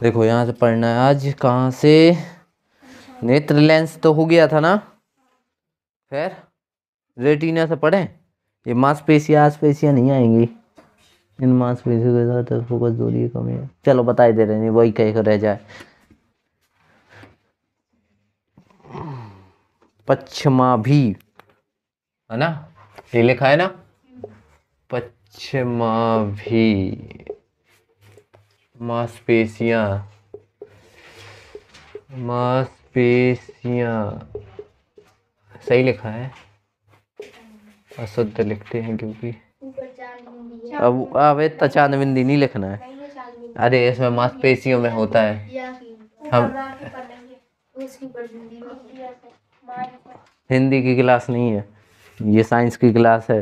देखो यहाँ से पढ़ना है आज। कहाँ से? नेत्र लेंस तो हो गया था ना, फिर रेटिना से पढ़ें। ये मांसपेशियाँ आसपेशियाँ नहीं आएंगी। इन मांसपेशियों के साथ फोकस दूरी कमी है, चलो बताई दे रहे हैं, वही कह कर रह जाए। पश्चिमाभी है ना, ये लिखा है ना, पश्चिमाभी मांसपेशियाँ, मांसपेशियाँ सही लिखा है, अशुद्ध लिखते हैं क्योंकि अब इतना चांद बिंदी नहीं लिखना है। अरे इसमें मांसपेशियों में होता है। हम हिंदी की क्लास नहीं है, ये साइंस की क्लास है।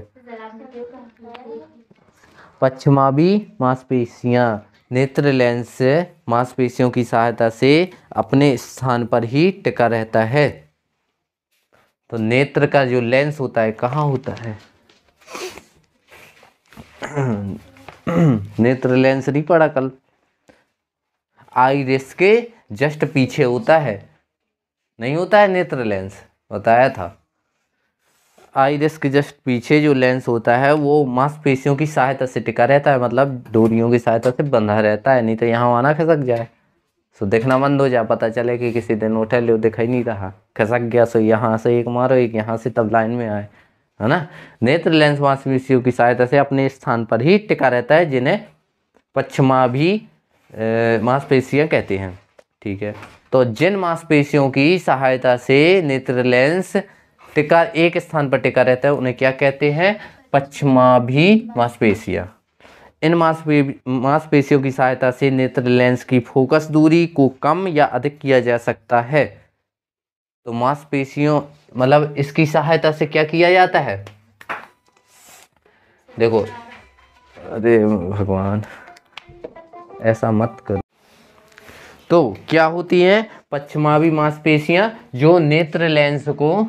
पश्चिमाभी मांसपेशियाँ नेत्र लेंस से मांसपेशियों की सहायता से अपने स्थान पर ही टिका रहता है। तो नेत्र का जो लेंस होता है कहाँ होता है? नेत्र लेंस नहीं पढ़ा कल? आइरिस के जस्ट पीछे होता है, नहीं होता है नेत्र लेंस, बताया था। आइरिस के जस्ट पीछे जो लेंस होता है वो मांसपेशियों की सहायता से टिका रहता है, मतलब डोरियों की सहायता से बंधा रहता है, नहीं तो यहाँ वहाँ ना खिसक जाए। सो देखना बंद हो जाए, पता चले कि किसी दिन उठे लो दिखाई नहीं रहा, खिसक गया, सो यहाँ से एक मारो एक यहाँ से, तब लाइन में आए, है ना। नेत्र लेंस मांसपेशियों की सहायता से अपने स्थान पर ही टिका रहता है, जिन्हें पश्चिमाभी मांसपेशियाँ कहते हैं। ठीक है, तो जिन मांसपेशियों की सहायता से नेत्र लेंस टिका एक स्थान पर टिका रहता है उन्हें क्या कहते हैं? पश्चिमाभी मांसपेशियाँ। इन मांसपेशियों की सहायता से नेत्र लेंस की फोकस दूरी को कम या अधिक किया जा सकता है। तो मांसपेशियों मतलब इसकी सहायता से क्या किया जाता है? देखो, अरे भगवान ऐसा मत करो। तो क्या होती हैं पश्चिमाभी मांसपेशियां, जो नेत्र लेंस को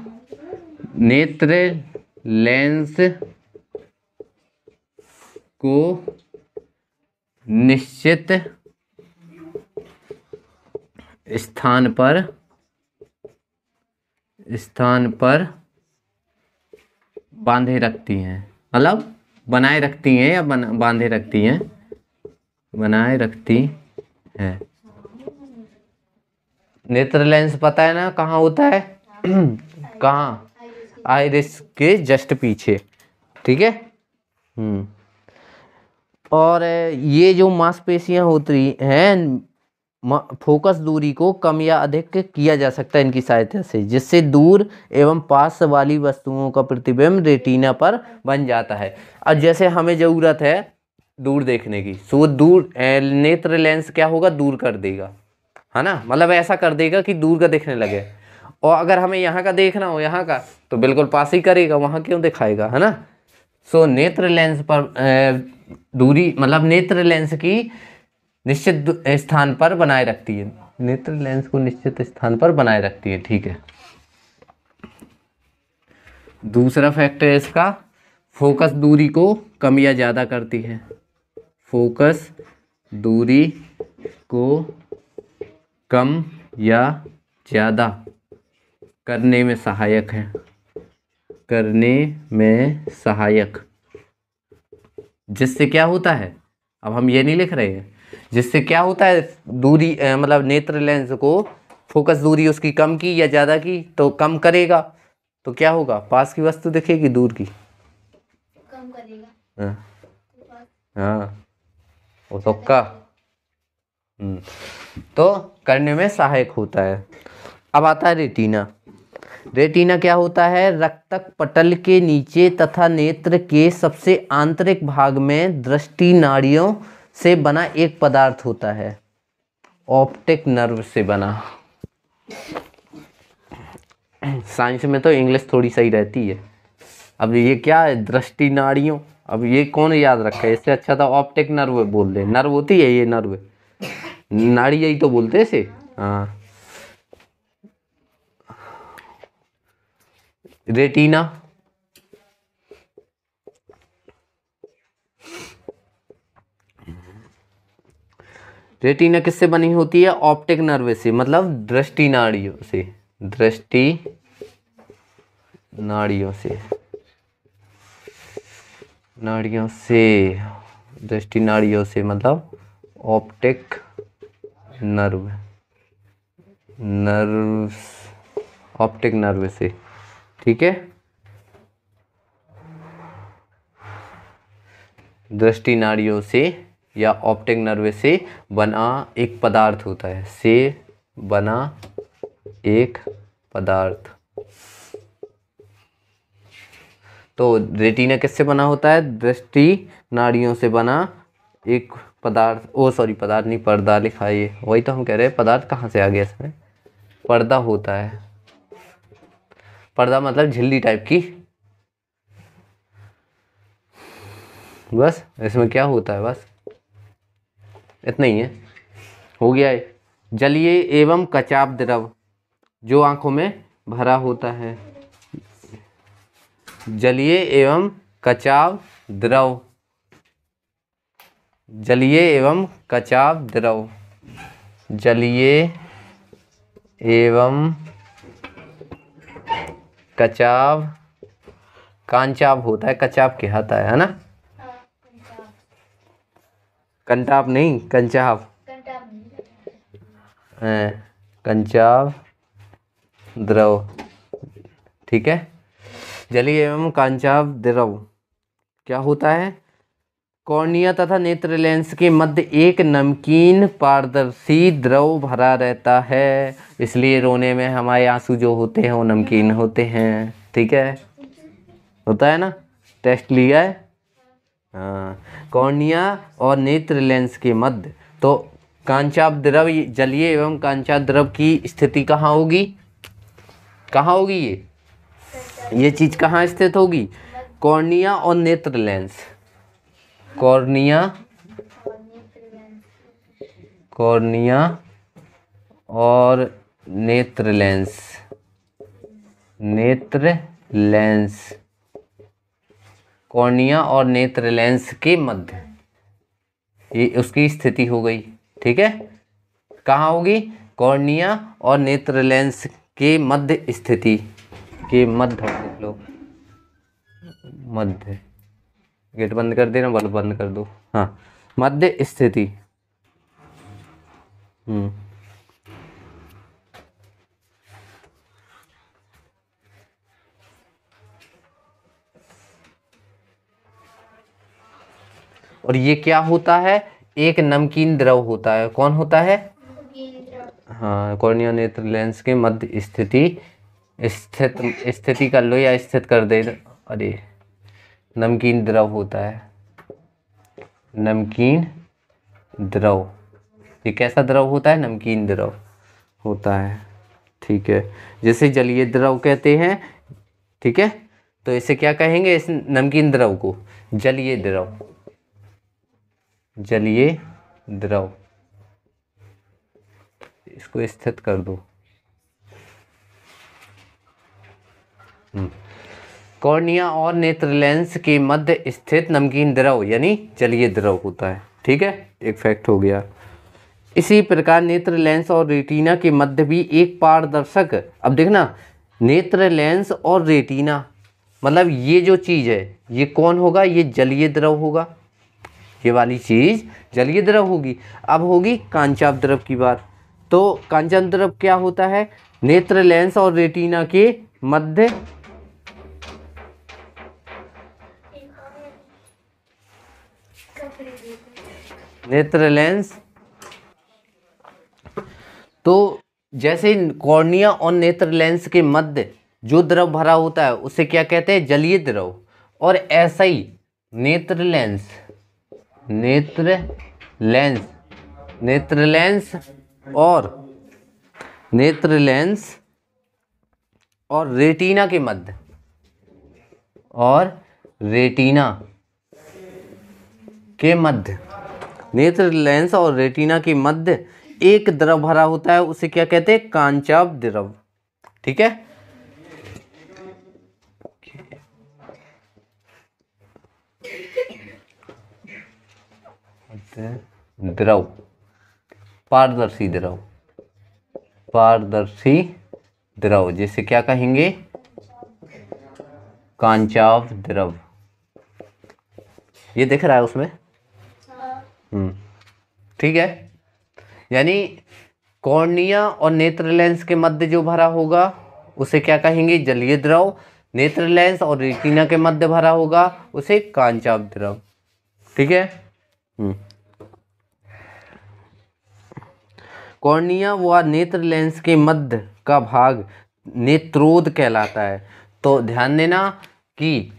निश्चित स्थान पर बांधे रखती हैं, मतलब बनाए रखती हैं या बांधे रखती हैं, बनाए रखती हैं। नेत्र लेंस पता है ना कहाँ होता है? कहाँ? आइरिस के जस्ट पीछे, ठीक है। और ये जो मांसपेशियां होती हैं, फोकस दूरी को कम या अधिक किया जा सकता है इनकी सहायता से, जिससे दूर एवं पास वाली वस्तुओं का प्रतिबिंब रेटिना पर बन जाता है। अब जैसे हमें जरूरत है दूर देखने की, सो दूर नेत्र लेंस क्या होगा? दूर कर देगा, है ना, मतलब ऐसा कर देगा कि दूर का दिखने लगे। और अगर हमें यहाँ का देखना हो, यहाँ का, तो बिल्कुल पास ही करेगा, वहाँ क्यों दिखाएगा, है ना। सो नेत्र लेंस पर दूरी मतलब नेत्र लेंस की निश्चित स्थान पर बनाए रखती है, नेत्र लेंस को निश्चित स्थान पर बनाए रखती है। ठीक है, दूसरा फैक्ट है इसका, फोकस दूरी को कम या ज़्यादा करती है, फोकस दूरी को कम या ज़्यादा करने में सहायक है, करने में सहायक। जिससे क्या होता है, अब हम ये नहीं लिख रहे हैं, जिससे क्या होता है दूरी मतलब नेत्र लेंस को फोकस दूरी उसकी कम की या ज़्यादा की, तो कम करेगा तो क्या होगा? पास की वस्तु दिखेगी, दूर की कम करेगा। हाँ वो तुक्का तो करने में सहायक होता है। अब आता है रेटिना। रेटिना क्या होता है? रक्तक पटल के नीचे तथा नेत्र के सबसे आंतरिक भाग में दृष्टि नाड़ियों से बना एक पदार्थ होता है, ऑप्टिक नर्व से बना। साइंस में तो इंग्लिश थोड़ी सही रहती है। अब ये क्या है? दृष्टि नाड़ियों, अब ये कौन याद रखे? इससे अच्छा था ऑप्टिक नर्व बोल दे। नर्व होती है ये, नर्व नाड़ी यही तो बोलते हैं इसे। हाँ, रेटिना रेटिना किससे बनी होती है? ऑप्टिक नर्व से, मतलब दृष्टि नाड़ियों से, दृष्टि नाड़ियों से, नाड़ियों से, दृष्टि नाड़ियों से मतलब optic nerve, nerve, optic nerve से, ठीक है। दृष्टि नाड़ियों से या ऑप्टिक नर्व से बना एक पदार्थ होता है, से बना एक पदार्थ। तो रेटिना किससे बना होता है? दृष्टि नाड़ियों से बना एक पदार्थ, ओ सॉरी पदार्थ नहीं, पर्दा लिखा है ये, वही तो हम कह रहे हैं, पदार्थ कहाँ से आ गया इसमें? पर्दा होता है, पर्दा मतलब झिल्ली टाइप की। बस इसमें क्या होता है, बस इतना ही है, हो गया है। जलीय एवं कचाप द्रव जो आंखों में भरा होता है, जलीय एवं कचाप द्रव, जलीय एवं कचाप द्रव, जलीय एवं कचाप, कांचाप होता है, कचाप कहता है ना? कंटाप नहीं, कंचाप, कंचाप द्रव, ठीक है। जलीय एवं कांचाप द्रव क्या होता है? कॉर्निया तथा नेत्र लेंस के मध्य एक नमकीन पारदर्शी द्रव भरा रहता है, इसलिए रोने में हमारे आंसू जो होते हैं वो नमकीन होते हैं, ठीक है, होता है ना? टेस्ट लिया है? हाँ। कॉर्निया और नेत्र लेंस के मध्य तो कांचाप द्रव, जलीय एवं कांचाप द्रव की स्थिति कहाँ होगी? कहाँ होगी ये चीज कहाँ स्थित होगी? कॉर्निया और नेत्र लेंस, कॉर्निया, कॉर्निया और नेत्र लेंस, नेत्र लेंस, कॉर्निया और नेत्र लेंस के मध्य ये उसकी स्थिति हो गई, ठीक है। कहाँ होगी? कॉर्निया और नेत्र लेंस के मध्य स्थिति, के मध्य लिख लो, मध्य, गेट बंद कर देना, बल्ब बंद कर दो, हाँ, मध्य स्थिति। और ये क्या होता है? एक नमकीन द्रव होता है। कौन होता है? हाँ, कॉर्निया नेत्र लेंस के मध्य स्थिति, स्थित, स्थिति कर लो या स्थित कर दे, अरे नमकीन द्रव होता है, नमकीन द्रव। ये कैसा द्रव होता है? नमकीन द्रव होता है, ठीक है, जैसे जलीय द्रव कहते हैं, ठीक है। तो इसे क्या कहेंगे, इस नमकीन द्रव को? जलीय द्रव, जलीय द्रव। इसको स्थित कर दो। कॉर्निया और नेत्र लेंस के मध्य स्थित नमकीन द्रव यानी जलीय द्रव होता है, ठीक है, एक फैक्ट हो गया। इसी प्रकार नेत्र लेंस और रेटिना के मध्य भी एक पारदर्शक, अब देखना, नेत्र लेंस और रेटिना मतलब ये जो चीज है ये कौन होगा? ये जलीय द्रव होगा, ये वाली चीज जलीय द्रव होगी। अब होगी कांचाप द्रव की बात। तो कांचाप द्रव क्या होता है? नेत्र लेंस और रेटिना के मध्य, नेत्र लेंस, तो जैसे कॉर्निया और नेत्र लेंस के मध्य जो द्रव भरा होता है उसे क्या कहते हैं? जलीय द्रव। और ऐसा ही नेत्र लेंस, नेत्र लेंस, नेत्र लेंस और नेत्र लेंस और रेटिना के मध्य, और रेटिना के मध्य, नेत्र लेंस और रेटिना के मध्य एक द्रव भरा होता है, उसे क्या कहते हैं? कांचाप द्रव, ठीक है। द्रव, पारदर्शी द्रव, पारदर्शी द्रव जिसे क्या कहेंगे, कांचाव द्रव। ये दिख रहा है उसमें? ठीक है। यानी कॉर्निया और नेत्र लेंस के मध्य जो भरा होगा उसे क्या कहेंगे, जलीय द्रव। नेत्र लेंस और रेटिना के मध्य भरा होगा उसे कांचाव द्रव। ठीक है। कॉर्निया व नेत्र लेंस के मध्य का भाग नेत्रोद कहलाता है। तो ध्यान देना कि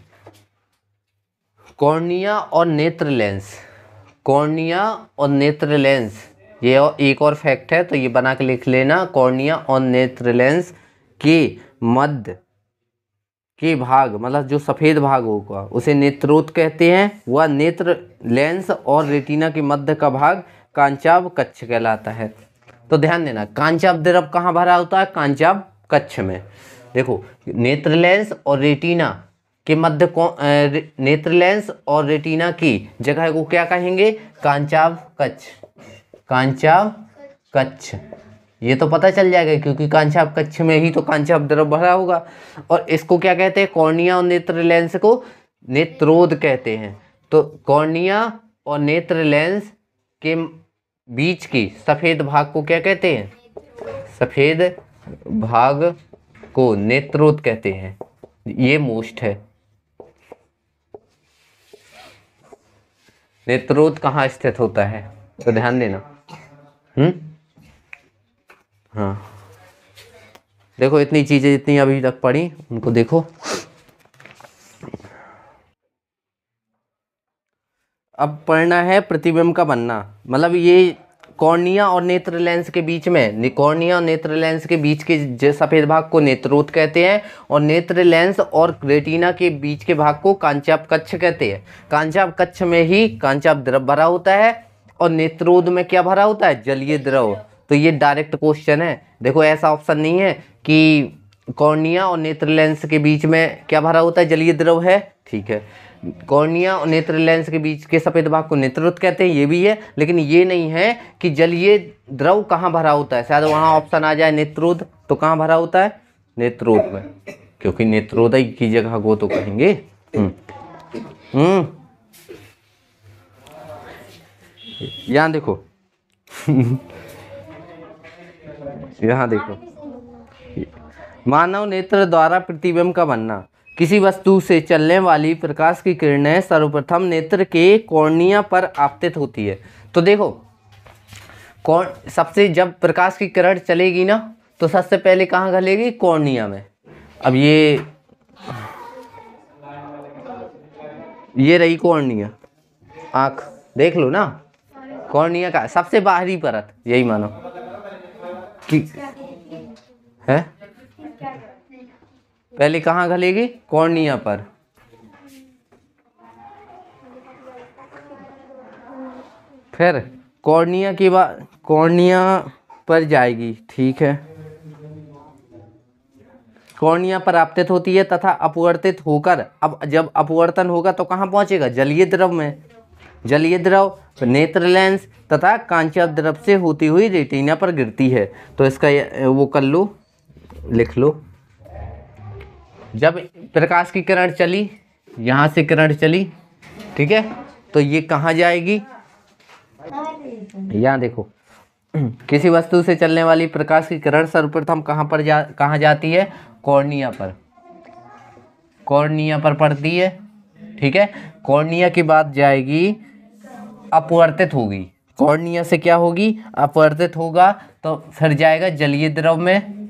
कॉर्निया और नेत्र लेंस, कॉर्निया और नेत्र लेंस, ये एक और फैक्ट है तो ये बना के लिख लेना। कॉर्निया और नेत्र लेंस के मध्य के भाग, मतलब जो सफेद भाग होगा उसे नेत्रोद कहते हैं। वह नेत्र लेंस और रेटिना के मध्य का भाग कांचाव कक्ष कहलाता है। तो ध्यान देना, कांचाव द्रव कहाँ भरा होता है, कांचाव कक्ष में। देखो, नेत्र लेंस और रेटिना के मध्य नेत्र लेंस और रेटिना की जगह को क्या कहेंगे, कांचाव कक्ष, कांचाव कक्ष। ये तो पता चल जाएगा क्योंकि कांचाव कक्ष में ही तो कांचाव द्रव भरा होगा। और इसको क्या कहते हैं, कॉर्निया और नेत्र लेंस को नेत्रोद कहते हैं। तो कॉर्निया और नेत्र लेंस के बीच की सफेद भाग को क्या कहते हैं, सफेद भाग को नेत्रोद कहते हैं। ये मोस्ट है। नेत्रोद कहाँ स्थित होता है, तो ध्यान देना। हाँ, देखो इतनी चीजें जितनी अभी तक पढ़ी उनको देखो। अब पढ़ना है प्रतिबिंब का बनना। मतलब ये कॉर्निया और नेत्र लेंस के बीच में, कॉर्निया और नेत्र लेंस के बीच के सफेद भाग को नेत्रोद कहते हैं और नेत्र लेंस और रेटिना के बीच के भाग को कांचाव कक्ष कहते हैं। कांचाव कक्ष में ही कांचाव द्रव भरा होता है और नेत्रोद में क्या भरा होता है, जलीय द्रव। तो ये डायरेक्ट क्वेश्चन है। देखो ऐसा ऑप्शन नहीं है कि कॉर्निया और नेत्र लेंस के बीच में क्या भरा होता है, जलीय द्रव है। ठीक है, कॉर्निया और नेत्र लेंस के बीच के सफेद भाग को नेत्रोद कहते हैं, ये भी है। लेकिन ये नहीं है कि जलीय द्रव कहाँ भरा होता है। शायद वहाँ ऑप्शन आ जाए नेत्रोद, तो कहाँ भरा होता है, नेत्रोद में, क्योंकि नेत्रोदय की जगह को तो कहेंगे। यहाँ देखो यहाँ देखो, मानव नेत्र द्वारा प्रतिबिंब का बनना। किसी वस्तु से चलने वाली प्रकाश की किरणें सर्वप्रथम नेत्र के कॉर्निया पर आपतित होती है। तो देखो, सबसे जब प्रकाश की किरण चलेगी ना तो सबसे पहले कहाँ घलेगी, कॉर्निया में। अब ये रही कॉर्निया, आँख देख लो ना, कॉर्निया का सबसे बाहरी परत, यही मानो कि है। पहले कहाँ घलेगी, कॉर्निया पर, फिर कॉर्निया के बाद कॉर्निया पर जाएगी। ठीक है, कॉर्निया पर आपतित होती है तथा अपवर्तित होकर, अब जब अपवर्तन होगा तो कहाँ पहुंचेगा, जलीय द्रव में। जलीय द्रव नेत्र लेंस तथा कांचाव द्रव से होती हुई रेटिना पर गिरती है। तो इसका वो कर लो, लिख लो। जब प्रकाश की किरण चली, यहाँ से किरण चली, ठीक है, तो ये कहाँ जाएगी, यहाँ देखो, किसी वस्तु से चलने वाली प्रकाश की किरण सर्वप्रथम कहाँ जाती है, कॉर्निया पर, कॉर्निया पर पड़ती है। ठीक है, कॉर्निया के बाद जाएगी, अपवर्तित होगी, कॉर्निया से क्या होगी, अपवर्तित होगा, तो फिर जाएगा जलीय द्रव में,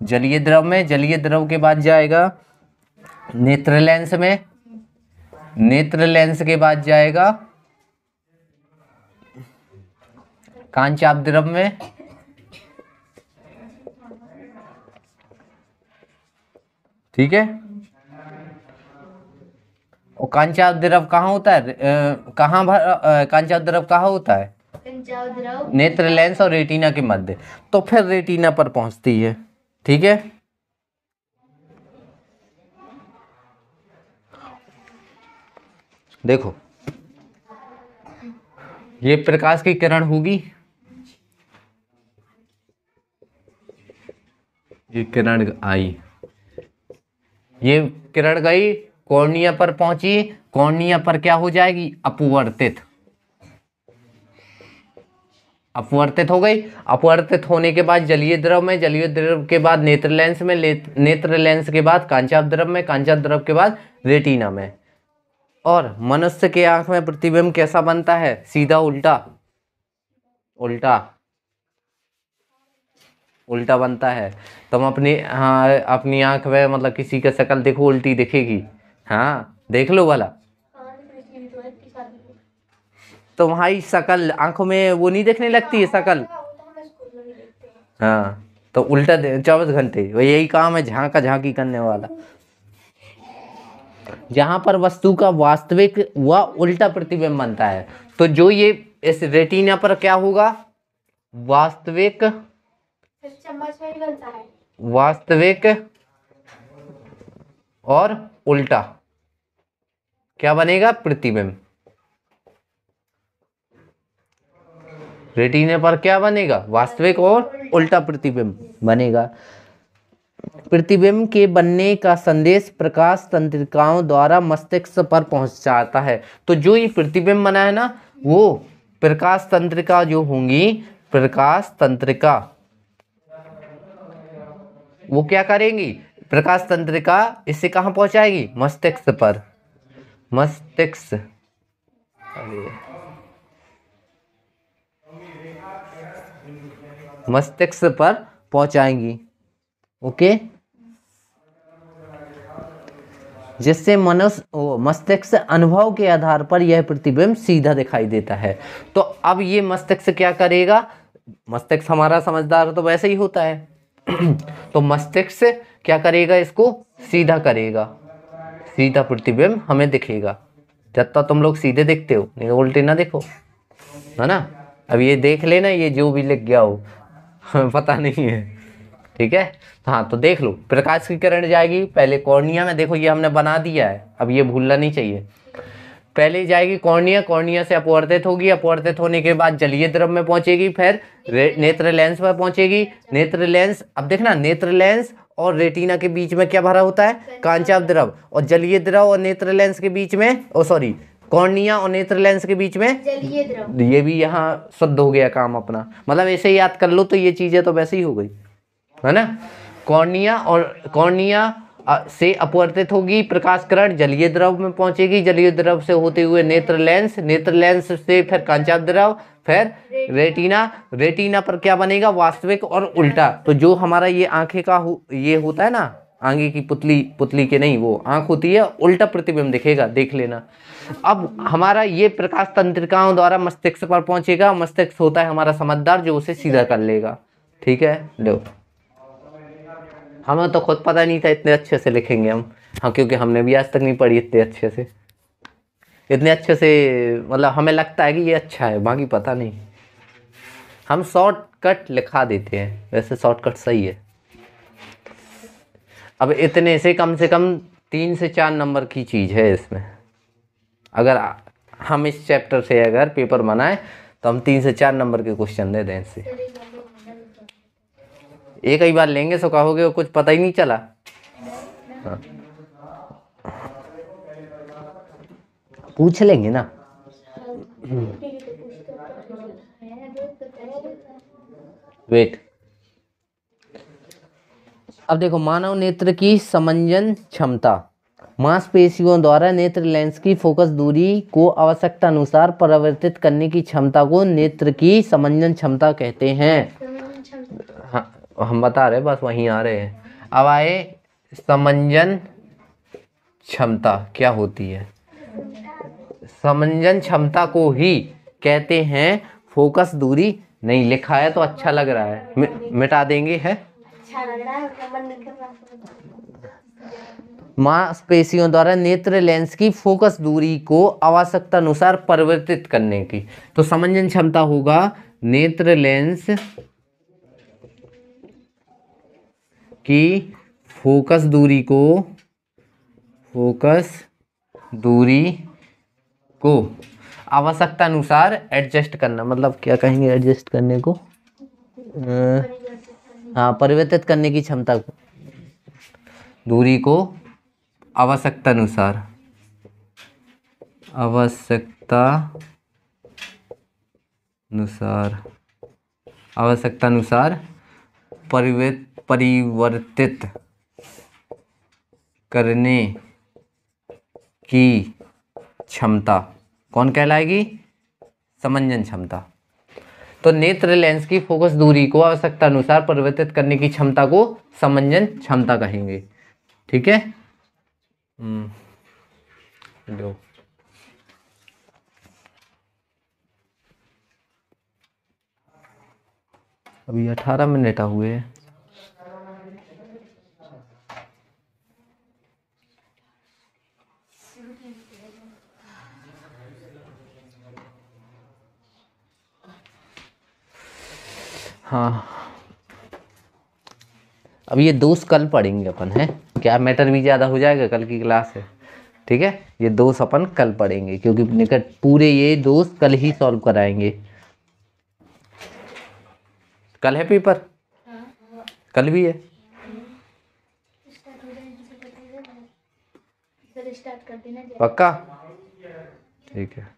जलीय द्रव में, जलीय द्रव के बाद जाएगा नेत्र लेंस में, नेत्र लेंस के बाद जाएगा कांचाव द्रव में, ठीक है। और कांचाव द्रव कहाँ होता है, कांचाव द्रव कहाँ होता है, नेत्र लेंस और रेटिना के मध्य, तो फिर रेटिना पर पहुंचती है। ठीक है, देखो ये प्रकाश की किरण होगी, ये किरण आई, ये किरण गई, कॉर्निया पर पहुंची, कॉर्निया पर क्या हो जाएगी, अपवर्तित, अपवर्तित हो गई। अपवर्तित होने के बाद जलीय द्रव में, जलीय द्रव के बाद नेत्र लेंस में, नेत्र लेंस के बाद कांचाभ द्रव में, कांचाभ द्रव के बाद रेटिना में। और मनुष्य के आंख में प्रतिबिंब कैसा बनता है, सीधा उल्टा, उल्टा, उल्टा बनता है। तुम अपनी, हाँ अपनी आंख में मतलब किसी का शक्ल देखो उल्टी दिखेगी, हाँ देख लो भला, तुम्हारी शक्ल आंखों में वो नहीं देखने लगती है शक्ल, हाँ तो उल्टा 24 घंटे वो यही काम है, झांका झांकी करने वाला। जहां पर वस्तु का वास्तविक व उल्टा प्रतिबिंब बनता है, तो जो ये इस रेटिना पर क्या होगा, वास्तविक, वास्तविक और उल्टा क्या बनेगा, प्रतिबिंब। रेटिना पर क्या बनेगा, वास्तविक और उल्टा प्रतिबिंब बनेगा। प्रतिबिंब के बनने का संदेश प्रकाश तंत्रिकाओं द्वारा मस्तिष्क पर पहुंचाता है। तो जो ये प्रतिबिंब बना है ना, वो प्रकाश तंत्रिका जो होंगी, प्रकाश तंत्रिका वो क्या करेंगी, प्रकाश तंत्रिका इससे कहां पहुंचाएगी, मस्तिष्क पर, मस्तिष्क, मस्तिष्क पर पहुंचाएंगी, ओके, जिससे मनुष्य मस्तिष्क अनुभव के आधार पर यह प्रतिबिंब सीधा दिखाई देता है। तो अब ये मस्तिष्क क्या करेगा, मस्तिष्क हमारा समझदार तो वैसे ही होता है तो मस्तिष्क क्या करेगा, इसको सीधा करेगा, सीधा प्रतिबिंब हमें दिखेगा। जब तक तुम लोग सीधे दिखते हो, नहीं उल्टे ना देखो, है ना। अब ये देख लेना, ये जो भी लिख गया हो पता नहीं है, ठीक है। हाँ तो देख लो, प्रकाश की किरण जाएगी पहले कॉर्निया में, देखो ये हमने बना दिया है, अब ये भूलना नहीं चाहिए। पहले जाएगी कॉर्निया, कॉर्निया से अपवर्तित होगी, अपवर्तित होने के बाद जलीय द्रव में पहुंचेगी, फिर नेत्र लेंस पर पहुंचेगी, नेत्र लेंस, अब देखना नेत्र लेंस और रेटिना के बीच में क्या भरा होता है, कांचाभ द्रव, और जलीय द्रव और नेत्र लेंस के बीच में, ओ सॉरी कॉर्निया और नेत्र लेंस के बीच में जलीय द्रव। ये भी यहाँ शुद्ध हो गया काम अपना, मतलब ऐसे ही याद कर लो तो ये चीजें तो वैसे ही हो गई, है ना। कॉर्निया और कॉर्निया से अपवर्तित होगी प्रकाश किरण, जलीय द्रव में पहुंचेगी, जलीय द्रव से होते हुए नेत्र लेंस, नेत्र लेंस से फिर कांचाभ द्रव, फिर रेटिना, रेटिना पर क्या बनेगा, वास्तविक और उल्टा। तो जो हमारा ये आंखें का ये होता है ना, आगे की पुतली, पुतली के नहीं वो आंख होती है, उल्टा प्रतिबिंब दिखेगा, देख लेना। अब हमारा ये प्रकाश तंत्रिकाओं द्वारा मस्तिष्क पर पहुंचेगा, मस्तिष्क होता है हमारा समझदार जो उसे सीधा कर लेगा, ठीक है। लो हमें तो खुद पता नहीं था इतने अच्छे से लिखेंगे हम, हाँ क्योंकि हमने भी आज तक नहीं पढ़ी इतने अच्छे से, इतने अच्छे से, मतलब हमें लगता है कि ये अच्छा है, बाकी पता नहीं। हम शॉर्टकट लिखा देते हैं, वैसे शॉर्टकट सही है। अब इतने से कम 3 से 4 नंबर की चीज़ है इसमें, अगर हम इस चैप्टर से अगर पेपर बनाए तो हम 3 से 4 नंबर के क्वेश्चन दे दें इससे। एक ही बार लेंगे सो कहोगे कुछ पता ही नहीं चला, हाँ। पूछ लेंगे ना, वेट। अब देखो, मानव नेत्र की समंजन क्षमता, मांसपेशियों द्वारा नेत्र लेंस की फोकस दूरी को आवश्यकता अनुसार परिवर्तित करने की क्षमता को नेत्र की समंजन क्षमता कहते हैं। हाँ हम बता रहे, बस वहीं आ रहे हैं। अब आए समंजन क्षमता क्या होती है। समंजन क्षमता को ही कहते हैं फोकस दूरी, नहीं लिखा है तो अच्छा लग रहा है, मिटा देंगे, है अच्छा लग रहा है। मांसपेशियों द्वारा नेत्र लेंस की फोकस दूरी को आवश्यकता अनुसार परिवर्तित करने की, तो समंजन क्षमता होगा नेत्र लेंस की फोकस दूरी को आवश्यकता अनुसार एडजस्ट करना, मतलब क्या कहेंगे एडजस्ट करने को, हाँ, परिवर्तित करने की क्षमता को, दूरी को आवश्यकता अनुसार, आवश्यकता अनुसार परिवर्तित करने की क्षमता कौन कहलाएगी? समंजन क्षमता। तो नेत्र लेंस की फोकस दूरी को आवश्यकता अनुसार परिवर्तित करने की क्षमता को समंजन क्षमता कहेंगे। ठीक है। लो अभी 18 मिनट हुए हैं। हाँ, अब ये दोष कल पढ़ेंगे अपन, है क्या? मैटर भी ज़्यादा हो जाएगा, कल की क्लास है। ठीक है, ये दोष अपन कल पढ़ेंगे क्योंकि निकट पूरे ये दोष कल ही सॉल्व कराएंगे। कल है पेपर? कल भी है। पक्का? ठीक है।